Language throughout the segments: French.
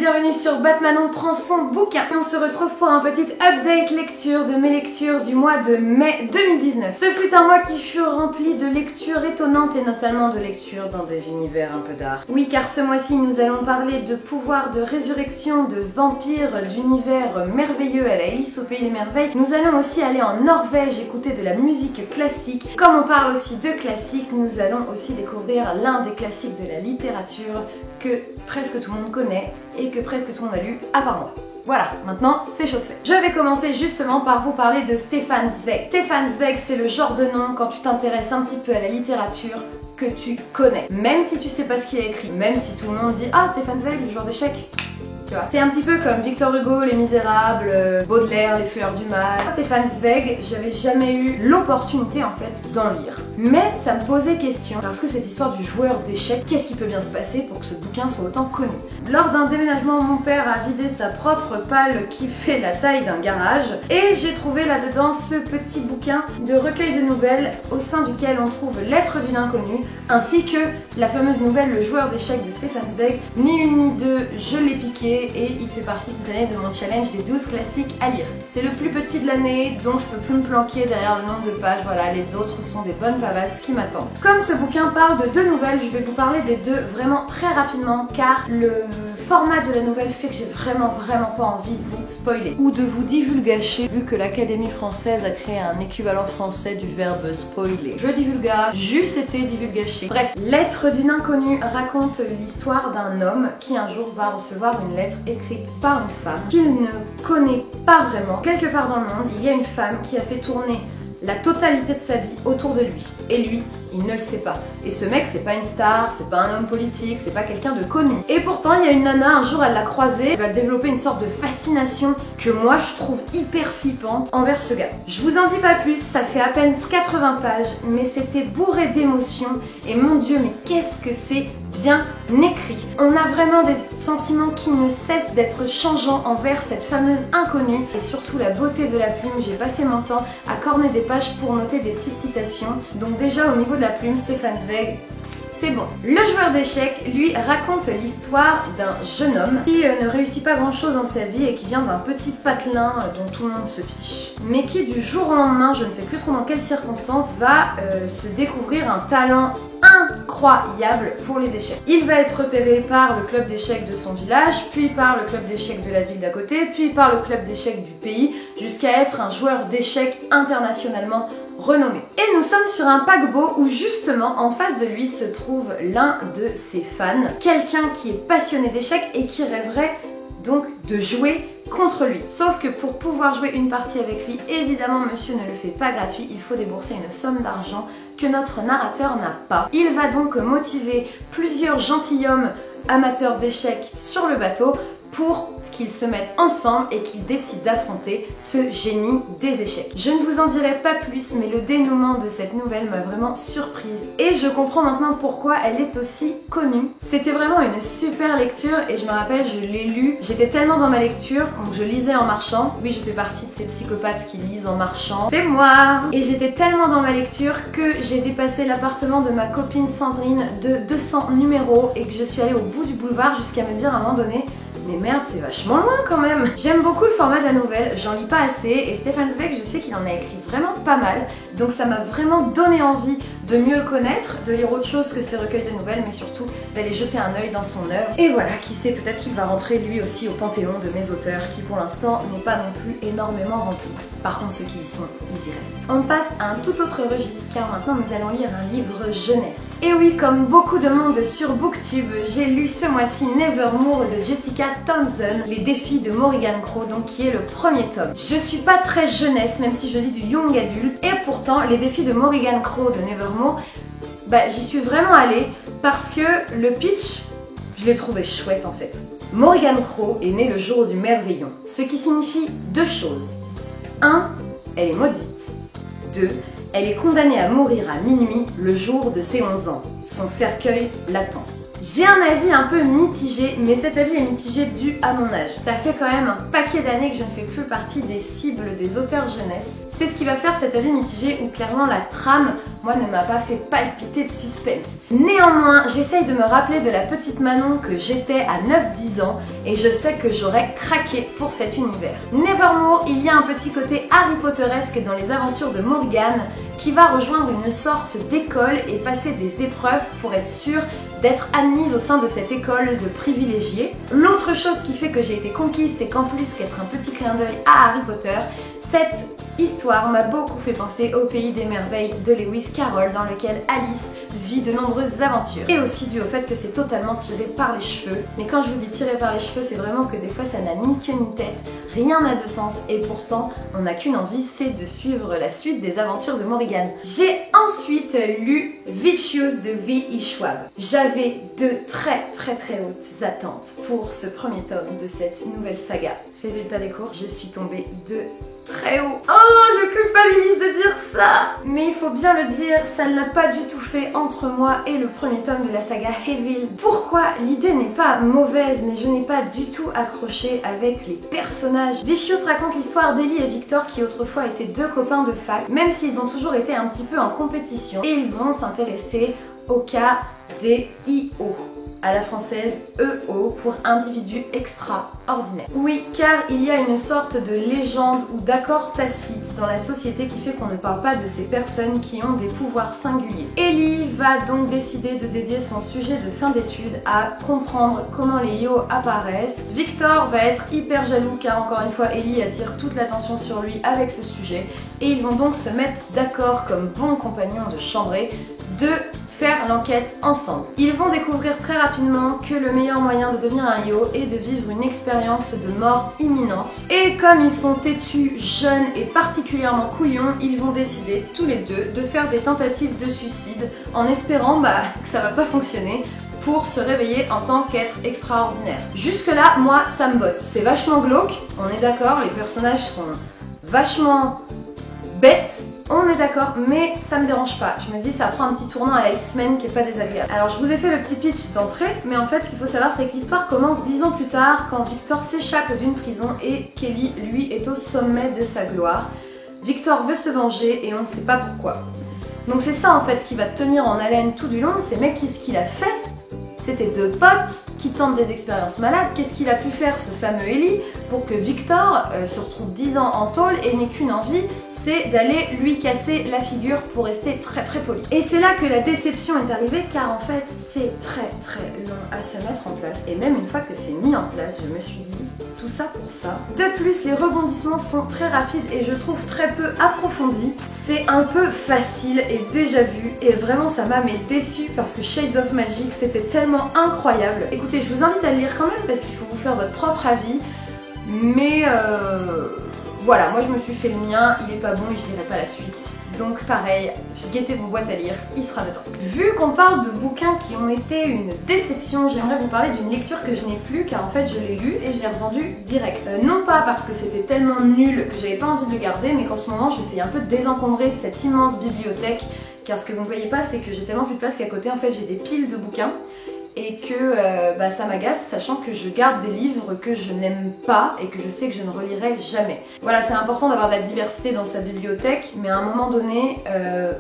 bienvenue sur Batmanon prend son bouquin. On se retrouve pour un petit update lecture de mes lectures du mois de mai 2019. Ce fut un mois qui fut rempli de lectures étonnantes et notamment de lectures dans des univers un peu dark. Oui, car ce mois-ci nous allons parler de pouvoirs de résurrection, de vampires, d'univers merveilleux à la Alice au pays des merveilles. Nous allons aussi aller en Norvège écouter de la musique classique. Comme on parle aussi de classique, nous allons aussi découvrir l'un des classiques de la littérature que presque tout le monde connaît et que presque tout le monde a lu à part moi. Voilà, maintenant c'est chose faite. Je vais commencer justement par vous parler de Stefan Zweig. Stefan Zweig, c'est le genre de nom quand tu t'intéresses un petit peu à la littérature que tu connais. Même si tu sais pas ce qu'il a écrit, même si tout le monde dit « Ah, Stefan Zweig, le joueur d'échecs ». C'est un petit peu comme Victor Hugo, Les Misérables, Baudelaire, Les Fleurs du Mal. Stefan Zweig, j'avais jamais eu l'opportunité en fait d'en lire. Mais ça me posait question, parce que cette histoire du joueur d'échecs, qu'est-ce qui peut bien se passer pour que ce bouquin soit autant connu? Lors d'un déménagement, mon père a vidé sa propre palle qui fait la taille d'un garage, et j'ai trouvé là-dedans ce petit bouquin de recueil de nouvelles au sein duquel on trouve Lettres d'une inconnue, ainsi que la fameuse nouvelle Le joueur d'échecs de Stefan Zweig. Ni une ni deux, je l'ai piqué. Et il fait partie cette année de mon challenge des 12 classiques à lire. C'est le plus petit de l'année, donc je peux plus me planquer derrière le nombre de pages. Voilà, les autres sont des bonnes pavasses qui m'attendent. Comme ce bouquin parle de deux nouvelles, je vais vous parler des deux vraiment très rapidement, car le format de la nouvelle fait que j'ai vraiment pas envie de vous spoiler ou de vous divulgacher, vu que l'Académie française a créé un équivalent français du verbe spoiler. Je divulgage, j'eusse été divulgaché. Bref, Lettre d'une inconnue raconte l'histoire d'un homme qui un jour va recevoir une lettre écrite par une femme qu'il ne connaît pas vraiment. Quelque part dans le monde, il y a une femme qui a fait tourner la totalité de sa vie autour de lui. Et lui, il ne le sait pas. Et ce mec, c'est pas une star, c'est pas un homme politique, c'est pas quelqu'un de connu. Et pourtant, il y a une nana, un jour, elle l'a croisé, elle va développer une sorte de fascination que moi, je trouve hyper flippante envers ce gars. Je vous en dis pas plus, ça fait à peine 80 pages, mais c'était bourré d'émotions. Et mon Dieu, mais qu'est-ce que c'est bien écrit. On a vraiment des sentiments qui ne cessent d'être changeants envers cette fameuse inconnue. Et surtout la beauté de la plume, j'ai passé mon temps à corner des pages pour noter des petites citations. Donc déjà au niveau de la plume, Stefan Zweig, c'est bon. Le joueur d'échecs, lui, raconte l'histoire d'un jeune homme qui ne réussit pas grand chose dans sa vie et qui vient d'un petit patelin dont tout le monde se fiche, mais qui du jour au lendemain, je ne sais plus trop dans quelles circonstances, va se découvrir un talent incroyable pour les échecs. Il va être repéré par le club d'échecs de son village, puis par le club d'échecs de la ville d'à côté, puis par le club d'échecs du pays, jusqu'à être un joueur d'échecs internationalement renommé. Et nous sommes sur un paquebot où justement en face de lui se trouve l'un de ses fans, quelqu'un qui est passionné d'échecs et qui rêverait donc de jouer contre lui. Sauf que pour pouvoir jouer une partie avec lui, évidemment monsieur ne le fait pas gratuit, il faut débourser une somme d'argent que notre narrateur n'a pas. Il va donc motiver plusieurs gentilshommes amateurs d'échecs sur le bateau pour qu'ils se mettent ensemble et qu'ils décident d'affronter ce génie des échecs. Je ne vous en dirai pas plus, mais le dénouement de cette nouvelle m'a vraiment surprise et je comprends maintenant pourquoi elle est aussi connue. C'était vraiment une super lecture et je me rappelle, je l'ai lu, j'étais tellement dans ma lecture, donc je lisais en marchant. Oui, je fais partie de ces psychopathes qui lisent en marchant. C'est moi! Et j'étais tellement dans ma lecture que j'ai dépassé l'appartement de ma copine Sandrine de 200 numéros et que je suis allée au bout du boulevard jusqu'à me dire à un moment donné: mais merde, c'est vachement loin quand même. J'aime beaucoup le format de la nouvelle, j'en lis pas assez et Stefan Zweig, je sais qu'il en a écrit vraiment pas mal, donc ça m'a vraiment donné envie de mieux le connaître, de lire autre chose que ses recueils de nouvelles, mais surtout d'aller jeter un œil dans son œuvre. Et voilà, qui sait, peut-être qu'il va rentrer lui aussi au panthéon de mes auteurs qui pour l'instant n'est pas non plus énormément rempli. Par contre, ceux qui y sont, ils y restent. On passe à un tout autre registre car maintenant nous allons lire un livre jeunesse. Et oui, comme beaucoup de monde sur Booktube, j'ai lu ce mois-ci Nevermore de Jessica Townsend, les défis de Morrigan Crow, donc qui est le premier tome. Je suis pas très jeunesse, même si je lis du young adulte, et pourtant les défis de Morrigan Crow de Nevermore, j'y suis vraiment allée parce que le pitch, je l'ai trouvé chouette en fait. Morrigan Crow est née le jour du merveillon, ce qui signifie deux choses. 1. Elle est maudite. 2. Elle est condamnée à mourir à minuit le jour de ses 11 ans. Son cercueil l'attend. J'ai un avis un peu mitigé, mais cet avis est mitigé dû à mon âge. Ça fait quand même un paquet d'années que je ne fais plus partie des cibles des auteurs jeunesse. C'est ce qui va faire cet avis mitigé où clairement la trame, moi, ne m'a pas fait palpiter de suspense. Néanmoins, j'essaye de me rappeler de la petite Manon que j'étais à 9-10 ans et je sais que j'aurais craqué pour cet univers. Nevermore, il y a un petit côté Harry Potteresque dans les aventures de Morgane qui va rejoindre une sorte d'école et passer des épreuves pour être sûre d'être admise au sein de cette école de privilégiés. L'autre chose qui fait que j'ai été conquise, c'est qu'en plus qu'être un petit clin d'œil à Harry Potter, cette histoire m'a beaucoup fait penser au pays des merveilles de Lewis Carroll dans lequel Alice vit de nombreuses aventures. Et aussi dû au fait que c'est totalement tiré par les cheveux. Mais quand je vous dis tiré par les cheveux, c'est vraiment que des fois ça n'a ni queue ni tête, rien n'a de sens et pourtant on n'a qu'une envie, c'est de suivre la suite des aventures de Morrigan. J'ai ensuite lu Vicious de V.E. Schwab. J'avais de très hautes attentes pour ce premier tome de cette nouvelle saga. Résultat des courses, je suis tombée de très haut. Oh, je culpabilise de dire ça. Mais il faut bien le dire, ça ne l'a pas du tout fait entre moi et le premier tome de la saga Evil. Pourquoi? L'idée n'est pas mauvaise, mais je n'ai pas du tout accroché avec les personnages. Vicious raconte l'histoire d'Ellie et Victor qui autrefois étaient deux copains de fac, même s'ils ont toujours été un petit peu en compétition. Et ils vont s'intéresser au cas des IO. À la française EO pour individu extraordinaire. Oui, car il y a une sorte de légende ou d'accord tacite dans la société qui fait qu'on ne parle pas de ces personnes qui ont des pouvoirs singuliers. Ellie va donc décider de dédier son sujet de fin d'études à comprendre comment les IO apparaissent. Victor va être hyper jaloux car encore une fois Ellie attire toute l'attention sur lui avec ce sujet et ils vont donc se mettre d'accord comme bons compagnons de chambrée de faire l'enquête ensemble. Ils vont découvrir très rapidement que le meilleur moyen de devenir un IO est de vivre une expérience de mort imminente. Et comme ils sont têtus, jeunes et particulièrement couillons, ils vont décider tous les deux de faire des tentatives de suicide en espérant que ça va pas fonctionner pour se réveiller en tant qu'être extraordinaire. Jusque là, moi, ça me botte. C'est vachement glauque, on est d'accord, les personnages sont vachement bêtes, on est d'accord, mais ça me dérange pas. Je me dis, ça prend un petit tournant à la X-Men qui est pas désagréable. Alors, je vous ai fait le petit pitch d'entrée, mais en fait, ce qu'il faut savoir, c'est que l'histoire commence 10 ans plus tard, quand Victor s'échappe d'une prison et Kelly, lui, est au sommet de sa gloire. Victor veut se venger et on ne sait pas pourquoi. Donc c'est ça, en fait, qui va tenir en haleine tout du long, c'est mec, qu'est-ce qu'il a fait? C'était deux potes qui tentent des expériences malades. Qu'est-ce qu'il a pu faire, ce fameux Ellie, pour que Victor se retrouve 10 ans en tôle et n'ait qu'une envie, c'est d'aller lui casser la figure pour rester très poli. Et c'est là que la déception est arrivée, car en fait, c'est très long à se mettre en place. Et même une fois que c'est mis en place, je me suis dit, tout ça pour ça. De plus, les rebondissements sont très rapides et je trouve très peu approfondis. C'est un peu facile et déjà vu, et vraiment ça m'a déçue parce que Shades of Magic, c'était tellement incroyable. Écoutez, je vous invite à le lire quand même parce qu'il faut vous faire votre propre avis, mais voilà, moi je me suis fait le mien, il est pas bon et je lirai pas la suite. Donc pareil, guettez vos boîtes à lire, il sera dedans. Vu qu'on parle de bouquins qui ont été une déception, j'aimerais vous parler d'une lecture que je n'ai plus car en fait je l'ai lu et je l'ai revendu direct. Non pas parce que c'était tellement nul que j'avais pas envie de le garder, mais qu'en ce moment j'essaye un peu de désencombrer cette immense bibliothèque, car ce que vous ne voyez pas c'est que j'ai tellement plus de place qu'à côté en fait j'ai des piles de bouquins et que ça m'agace, sachant que je garde des livres que je n'aime pas et que je sais que je ne relirai jamais. Voilà, c'est important d'avoir de la diversité dans sa bibliothèque, mais à un moment donné,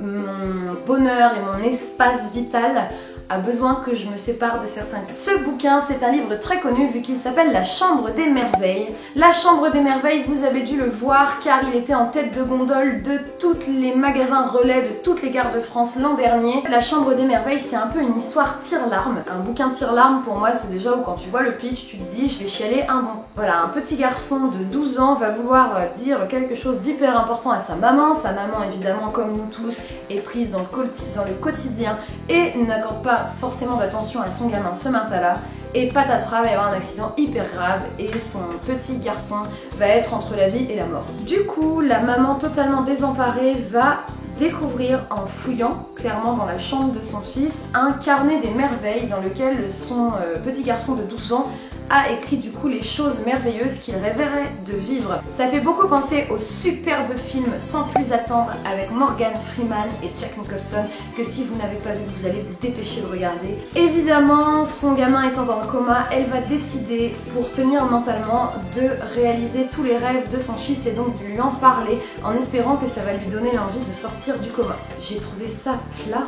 mon bonheur et mon espace vital a besoin que je me sépare de certains livres. Ce bouquin, c'est un livre très connu vu qu'il s'appelle La Chambre des Merveilles. La Chambre des Merveilles, vous avez dû le voir car il était en tête de gondole de tous les magasins relais de toutes les gares de France l'an dernier. La Chambre des Merveilles, c'est un peu une histoire tire-larme. Un bouquin tire-larme pour moi, c'est déjà où quand tu vois le pitch, tu te dis je vais chialer un bon. Voilà, un petit garçon de 12 ans va vouloir dire quelque chose d'hyper important à sa maman. Sa maman, évidemment, comme nous tous, est prise dans le quotidien et n'accorde pas forcément d'attention à son gamin ce matin-là, et patatras, va y avoir un accident hyper grave et son petit garçon va être entre la vie et la mort. Du coup, la maman totalement désemparée va découvrir en fouillant clairement dans la chambre de son fils un carnet des merveilles dans lequel son petit garçon de 12 ans a écrit du coup les choses merveilleuses qu'il rêverait de vivre. Ça fait beaucoup penser au superbe film Sans plus attendre avec Morgan Freeman et Jack Nicholson que si vous n'avez pas vu, vous allez vous dépêcher de regarder. Évidemment, son gamin étant dans le coma, elle va décider pour tenir mentalement de réaliser tous les rêves de son fils et donc de lui en parler en espérant que ça va lui donner l'envie de sortir du coma. J'ai trouvé ça plat.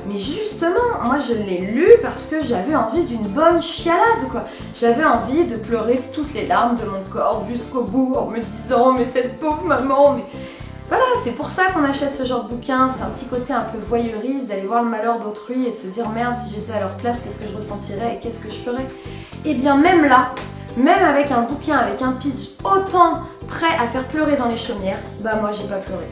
Mais justement, moi je l'ai lu parce que j'avais envie d'une bonne chialade quoi. J'avais envie de pleurer toutes les larmes de mon corps jusqu'au bout en me disant mais cette pauvre maman, mais... Voilà, c'est pour ça qu'on achète ce genre de bouquin, c'est un petit côté un peu voyeuriste d'aller voir le malheur d'autrui et de se dire merde si j'étais à leur place qu'est-ce que je ressentirais et qu'est-ce que je ferais. Et bien même là, même avec un bouquin, avec un pitch autant prêt à faire pleurer dans les chaumières, bah moi j'ai pas pleuré.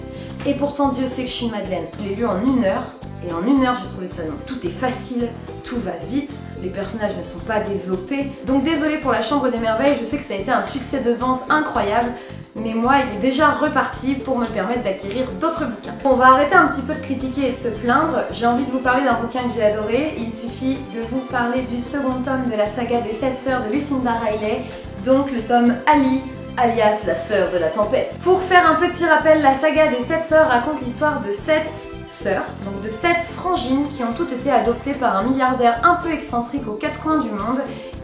Et pourtant Dieu sait que je suis une madeleine. Je l'ai lu en 1 heure. Et en 1 heure, j'ai trouvé ça long. Tout est facile, tout va vite, les personnages ne sont pas développés. Donc désolée pour la Chambre des Merveilles, je sais que ça a été un succès de vente incroyable, mais moi, il est déjà reparti pour me permettre d'acquérir d'autres bouquins. On va arrêter un petit peu de critiquer et de se plaindre. J'ai envie de vous parler d'un bouquin que j'ai adoré. Il suffit de vous parler du second tome de la saga des 7 sœurs de Lucinda Riley, donc le tome Ali, alias la sœur de la tempête. Pour faire un petit rappel, la saga des 7 sœurs raconte l'histoire de 7 sœurs, donc de 7 frangines qui ont toutes été adoptées par un milliardaire un peu excentrique aux 4 coins du monde.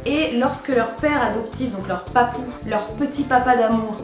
Et lorsque leur père adoptif, donc leur papou, leur petit papa d'amour,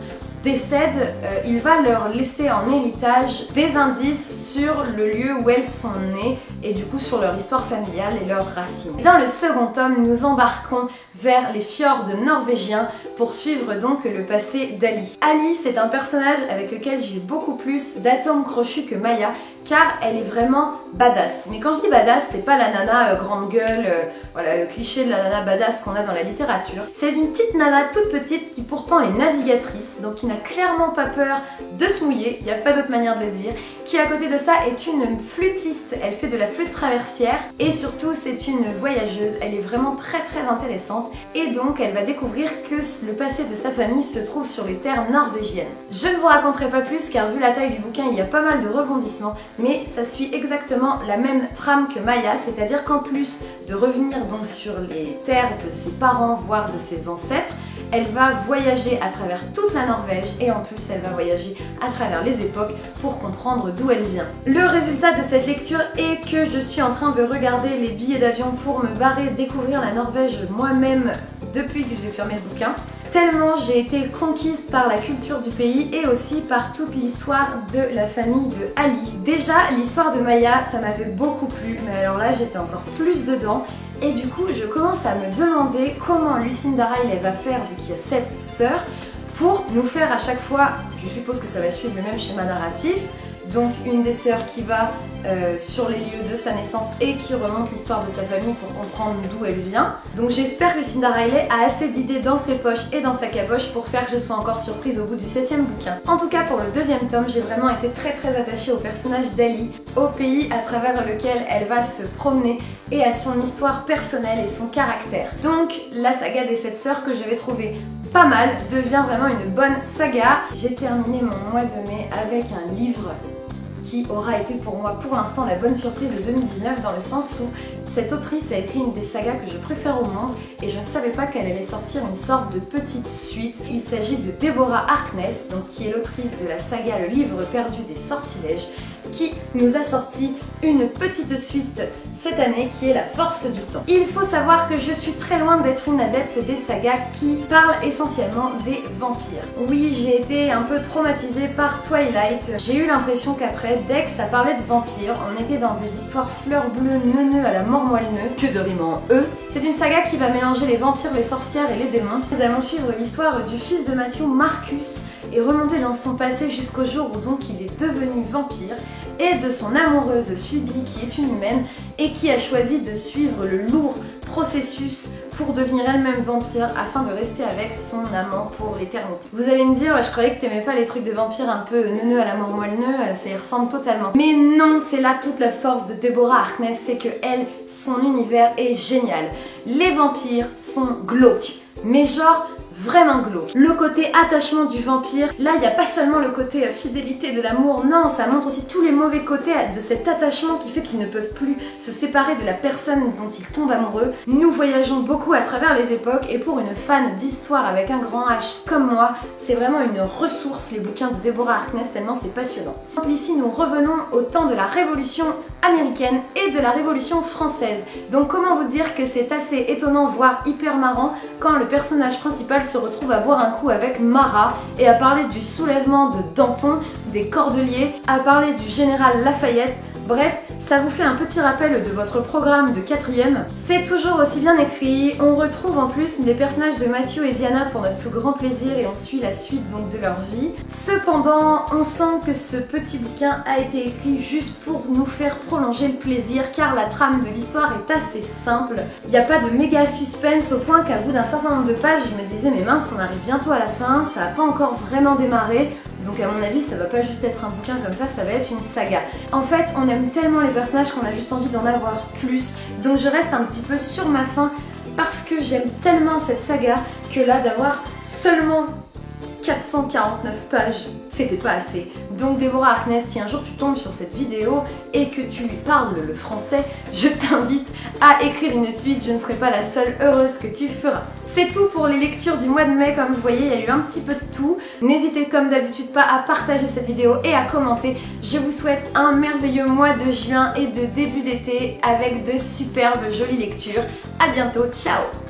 décède, il va leur laisser en héritage des indices sur le lieu où elles sont nées et du coup sur leur histoire familiale et leurs racines. Dans le second tome, nous embarquons vers les fjords norvégiens pour suivre donc le passé d'Ali. Ali, c'est un personnage avec lequel j'ai beaucoup plus d'atomes crochus que Maya car elle est vraiment badass. Mais quand je dis badass, c'est pas la nana grande gueule, voilà le cliché de la nana badass qu'on a dans la littérature. C'est une petite nana toute petite qui pourtant est navigatrice, donc qui n'a clairement pas peur de se mouiller, il n'y a pas d'autre manière de le dire, qui à côté de ça est une flûtiste, elle fait de la flûte traversière et surtout c'est une voyageuse, elle est vraiment très intéressante et donc elle va découvrir que le passé de sa famille se trouve sur les terres norvégiennes. Je ne vous raconterai pas plus car vu la taille du bouquin il y a pas mal de rebondissements, mais ça suit exactement la même trame que Maya, c'est-à-dire qu'en plus de revenir donc sur les terres de ses parents voire de ses ancêtres, elle va voyager à travers toute la Norvège et en plus elle va voyager à travers les époques pour comprendre d'où elle vient. Le résultat de cette lecture est que je suis en train de regarder les billets d'avion pour me barrer découvrir la Norvège moi-même depuis que j'ai fermé le bouquin. Tellement j'ai été conquise par la culture du pays et aussi par toute l'histoire de la famille de Ali. Déjà, l'histoire de Maya, ça m'avait beaucoup plu, mais alors là j'étais encore plus dedans. Et du coup, je commence à me demander comment Lucinda Riley va faire, vu qu'il y a 7 sœurs, pour nous faire à chaque fois, je suppose que ça va suivre le même schéma narratif, donc une des sœurs qui va sur les lieux de sa naissance et qui remonte l'histoire de sa famille pour comprendre d'où elle vient. Donc j'espère que Lucinda Riley a assez d'idées dans ses poches et dans sa caboche pour faire que je sois encore surprise au bout du 7e bouquin. En tout cas pour le 2e tome, j'ai vraiment été très attachée au personnage d'Ali, au pays à travers lequel elle va se promener et à son histoire personnelle et son caractère. Donc la saga des 7 sœurs que j'avais trouvée pas mal devient vraiment une bonne saga. J'ai terminé mon mois de mai avec un livre qui aura été pour moi pour l'instant la bonne surprise de 2019 dans le sens où cette autrice a écrit une des sagas que je préfère au monde et je ne savais pas qu'elle allait sortir une sorte de petite suite. Il s'agit de Deborah Harkness, donc qui est l'autrice de la saga Le Livre Perdu des Sortilèges, qui nous a sorti une petite suite cette année qui est La Force du Temps. Il faut savoir que je suis très loin d'être une adepte des sagas qui parlent essentiellement des vampires. Oui, j'ai été un peu traumatisée par Twilight. J'ai eu l'impression qu'après, dès que ça parlait de vampires, on était dans des histoires fleurs bleues neuneux à la mort moelle-neu, que de rime en E. C'est une saga qui va mélanger les vampires, les sorcières et les démons. Nous allons suivre l'histoire du fils de Matthew, Marcus, et remonter dans son passé jusqu'au jour où donc il est devenu vampire, et de son amoureuse Phoebe qui est une humaine et qui a choisi de suivre le lourd processus pour devenir elle-même vampire afin de rester avec son amant pour l'éternité. Vous allez me dire, je croyais que t'aimais pas les trucs de vampires un peu neuneux à la mort moelle-neu, ça y ressemble totalement. Mais non, c'est là toute la force de Deborah Harkness, c'est que elle, son univers est génial. Les vampires sont glauques, mais genre vraiment glauque. Le côté attachement du vampire, là il n'y a pas seulement le côté fidélité de l'amour, non, ça montre aussi tous les mauvais côtés de cet attachement qui fait qu'ils ne peuvent plus se séparer de la personne dont ils tombent amoureux. Nous voyageons beaucoup à travers les époques et pour une fan d'histoire avec un grand H comme moi, c'est vraiment une ressource les bouquins de Deborah Harkness tellement c'est passionnant. Ici nous revenons au temps de la Révolution américaine et de la Révolution française. Donc comment vous dire que c'est assez étonnant voire hyper marrant quand le personnage principal se retrouve à boire un coup avec Marat et à parler du soulèvement de Danton, des Cordeliers, à parler du général Lafayette. Bref, ça vous fait un petit rappel de votre programme de 4e. C'est toujours aussi bien écrit, on retrouve en plus les personnages de Matthew et Diana pour notre plus grand plaisir et on suit la suite donc de leur vie. Cependant, on sent que ce petit bouquin a été écrit juste pour nous faire prolonger le plaisir car la trame de l'histoire est assez simple. Il n'y a pas de méga suspense au point qu'à bout d'un certain nombre de pages, je me disais mais mince, on arrive bientôt à la fin, ça n'a pas encore vraiment démarré. Donc à mon avis ça va pas juste être un bouquin comme ça va être une saga. En fait on aime tellement les personnages qu'on a juste envie d'en avoir plus. Donc je reste un petit peu sur ma faim parce que j'aime tellement cette saga que là d'avoir seulement 449 pages, c'était pas assez. Donc Deborah Harkness, si un jour tu tombes sur cette vidéo et que tu lui parles le français, je t'invite à écrire une suite, je ne serai pas la seule heureuse que tu feras. C'est tout pour les lectures du mois de mai, comme vous voyez, il y a eu un petit peu de tout. N'hésitez comme d'habitude pas à partager cette vidéo et à commenter. Je vous souhaite un merveilleux mois de juin et de début d'été avec de superbes jolies lectures. À bientôt, ciao!